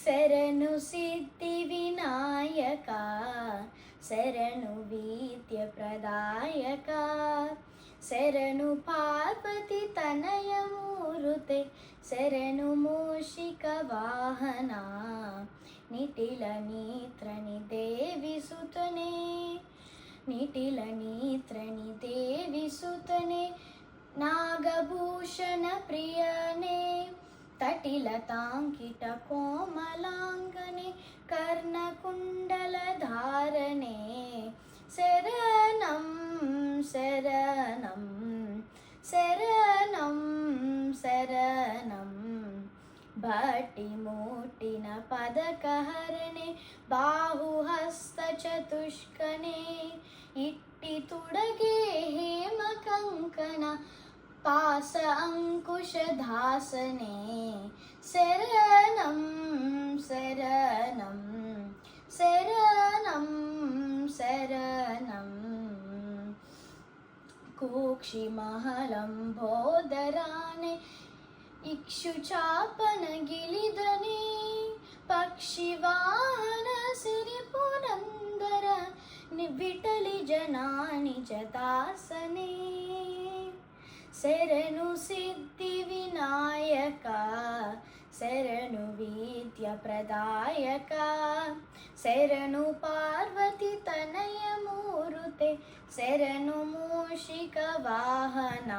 శరణు సిద్ధి వినాయక, శరణు వీద్య ప్రదాయక, శరణు పార్వతి తనయమూరుతే, శరణు మూషిక వాహన, నిటిల నీత్రని దేవి సుతనే, నిటిల నీత్రని దేవి సుతనే, నాగభూషణ ప్రియనే, తటిలతాంకిట కోమలాంగనే, కర్ణకుండలధారణే, శరణం శరణం శరణం శరణం, భట్టి మూటిన పదకహరణే, బాహుహస్త చతుష్కనే, ఇట్టి తుడగే హేమ కంకణ, పాస అంకుశధాసనే, శరణం శరణం శరణం శరణం, కూక్షిమహలంబోదరానే, ఇక్షుచాపన గిలిదనే, పక్షివాహన సిరిపురందర, విఠలి జనాని జదాసనే, శరణు సిద్ధి వినాయక, శరణు వీద్య ప్రదాయక, శరణు పార్వతి తనయమూరుతే, శరణు మూషిక వాహన.